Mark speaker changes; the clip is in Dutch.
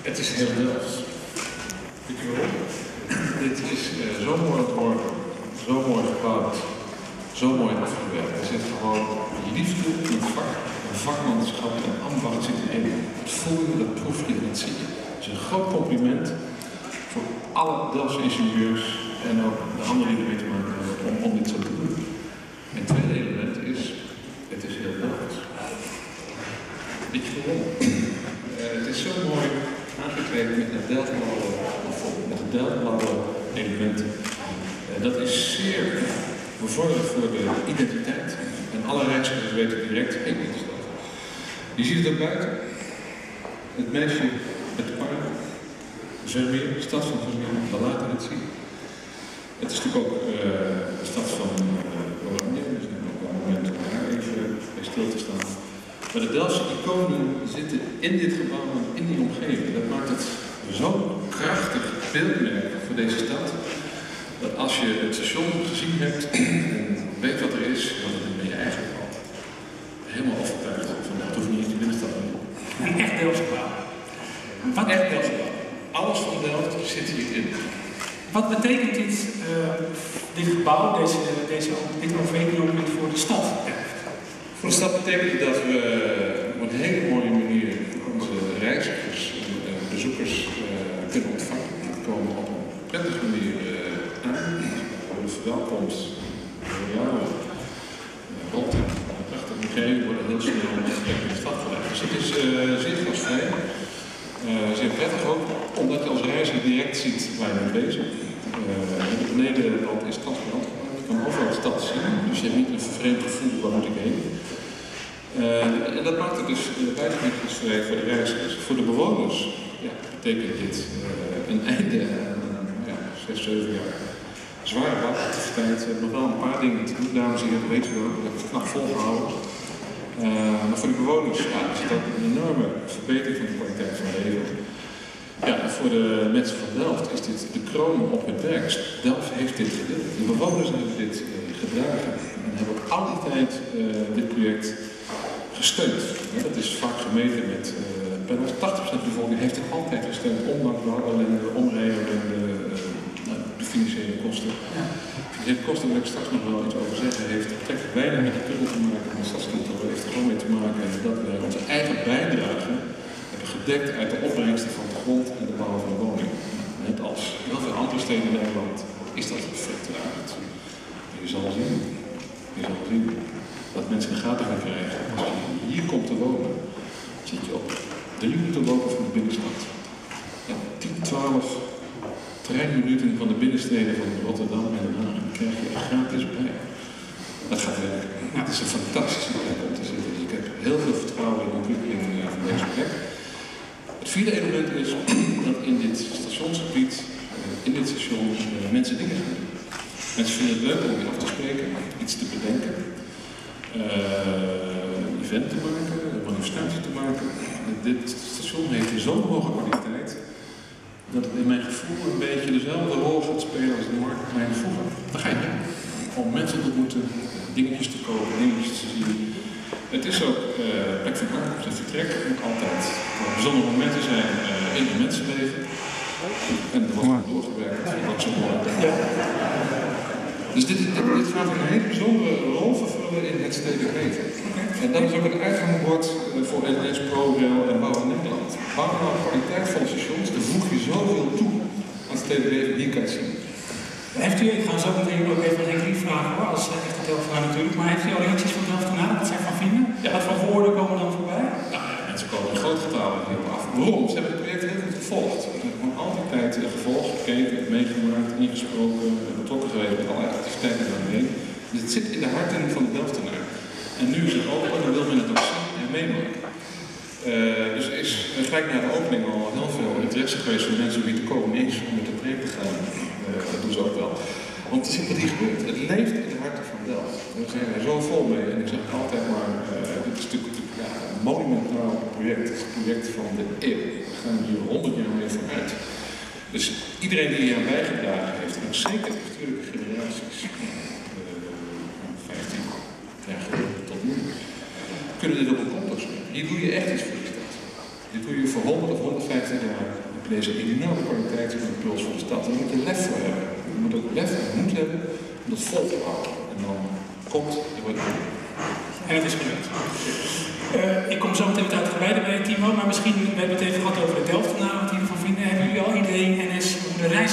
Speaker 1: Het is heel Delfts. Weet je waarom? Dit is zo mooi ontworpen, zo mooi gebouwd, zo mooi afgewerkt. Er zit gewoon liefde in het vak, een vakmanschap en ambacht zit erin. Dat voel je, dat proef je, dat zie je. Het is een groot compliment voor alle Delftse ingenieurs en ook de anderen die ermee te maken hebben om dit zo te doen. En het tweede element is, het is heel Delfts. Weet je waarom? Het is zo mooi aangekleed met het Delftblauwe, of met de Delftblauwe elementen. Dat is zeer bevorderlijk voor de identiteit. En alle reizigers weten direct, hé, dit is dat. Je ziet het ook buiten. Het meisje met de paard, Vermeer, de stad van Vermeer, we laten het zien. Het is natuurlijk ook de stad van Oranje, dus er is ook wel een moment om daar even bij stil te staan. Maar de Delftse iconen zitten in dit gebouw en in die omgeving. Dat maakt het zo'n krachtig beeldmerk voor deze stad. Dat als je het station gezien hebt en weet wat er is, dan ben je eigenlijk al helemaal overtuigd. Dat hoeft niet in de binnenstad te doen.
Speaker 2: Een echt Delftse gebouw.
Speaker 1: Wat echt Delftse gebouw. Alles van Delft zit hierin.
Speaker 2: Wat betekent dit gebouw, dit OV-monument voor de stad?
Speaker 1: Voor de stad betekent het dat we op een hele mooie manier onze reizigers en bezoekers kunnen ontvangen. Die komen op een prettige manier aan. We worden verwelkomd door jou, Rotte, een prachtige omgeving, worden heel snel in de stad geleid. Dus het is zeer gastvrij, zeer prettig ook, omdat je als reiziger direct ziet waar je mee bezig bent. Het benedenrand is transparant gemaakt, je kan overal de stad zien, dus je hebt niet een vervreemd gevoel, waar moet ik heen. En dat maakt het dus buitenwinkelvrij voor de reizigers. Voor de bewoners betekent dit een einde aan 6, 7 jaar zware bouwactiviteit. We hebben nog wel een paar dingen te doen, dames en heren, dat weten we ook. We hebben het knap volgehouden. Maar voor de bewoners is het ook een enorme verbetering van de kwaliteit van leven. Ja, en voor de mensen van Delft is dit de kroon op hun werk. Delft heeft dit gedeeld. De bewoners hebben dit gedragen en hebben ook altijd dit project gesteund. Ja, dat is vaak gemeten met bijna 80% van de bevolking heeft het altijd gesteund, ondanks de ellende, de omrijden en de financiële kosten. Ja. De financiële kosten wil ik straks nog wel iets over zeggen, heeft betrekkelijk weinig met de puddel te maken, met de stadskantoor, heeft er gewoon mee te maken dat we onze eigen bijdrage hebben gedekt uit de opbrengsten van de grond en de bouw van woningen. Net als heel veel andere steden in Nederland is dat effect eruit. Je zal zien dat mensen in de gaten gaan krijgen. Als je hier komt te wonen, zit je op 3 minuten lopen van de binnenstad. En 10, 12 treinminuten van de binnensteden van Rotterdam en Den Haag. Die krijg je er gratis bij. Dat gaat werken. Het is een fantastische plek om te zitten. Dus ik heb heel veel vertrouwen in de ontwikkeling van deze plek. Het vierde element is dat in dit stationsgebied, in dit station, mensen dingen gaan doen. Mensen vinden het leuk om je af te spreken, iets te bedenken. Een event te maken, een manifestatie te maken. Dit station heeft zo'n hoge kwaliteit dat het in mijn gevoel een beetje dezelfde rol gaat spelen als de marktplein vroeger. Daar ga je heen. Om mensen te ontmoeten, dingetjes te kopen, dingetjes te zien. Het is ook plek van aankomst en vertrek. Ook altijd bijzondere momenten zijn in het mensenleven. En er wordt doorgewerkt, dat zo mooi. Dus dit gaat een hele bijzondere rol vervullen in het stedelijk leven. En dat is ook het uitgangbord voor NS, ProRail en Bouwen Nederland. Bouwen nou de kwaliteit van de stations, dan voeg je zoveel toe aan het stedelijk leven die je kan zien.
Speaker 2: Ik ga zo meteen ook even Henk Lief vragen hoor, als echte Delftenaar natuurlijk. Maar heeft u al reacties van Delftenaren, wat zij van vinden? Ja. Wat voor woorden komen dan voorbij?
Speaker 1: Nou, mensen komen in groot getal hierop af. Waarom? Ze hebben het project heel goed gevolgd. Ze hebben gewoon altijd gevolgd, gekeken, meegemaakt, ingesproken, betrokken geweest met allerlei activiteiten daarmee. Dus het zit in de harten van de Delftenaar. En nu is het open, dan wil men het ook zien en meemaken. Dus er is gelijk na de opening al heel veel interesse geweest van mensen om hier te komen is om met de project te gaan. Dat doen ze ook wel. Want te zien wat hier gebeurt. Het leeft in de harten van Delft. Daar zijn wij zo vol mee. En ik zeg altijd maar, dit is natuurlijk een monumentaal project. Het is een project van de eeuw. We gaan hier 100 jaar mee vooruit. Dus iedereen die hier aan bijgedragen heeft, en zeker de bestuurlijke generaties, 15 jaar geleden tot nu, kunnen dit op een konto zetten. Hier doe je echt iets voor de stad. Dit doe je voor 100 of 150 jaar. Dan heb je deze enorme kwaliteit van de puls voor de stad. Daar moet je lef voor hebben. Je moet ook lef en moed hebben om dat vol te houden. En dan komt er wat doen.
Speaker 2: En het is gelukt. Ik kom zo meteen wat uitgebreider bij Timo, maar misschien, we hebben het even gehad over de Delftenaren, wat jullie ervan vinden. Hebben jullie al idee, NS, hoe de reis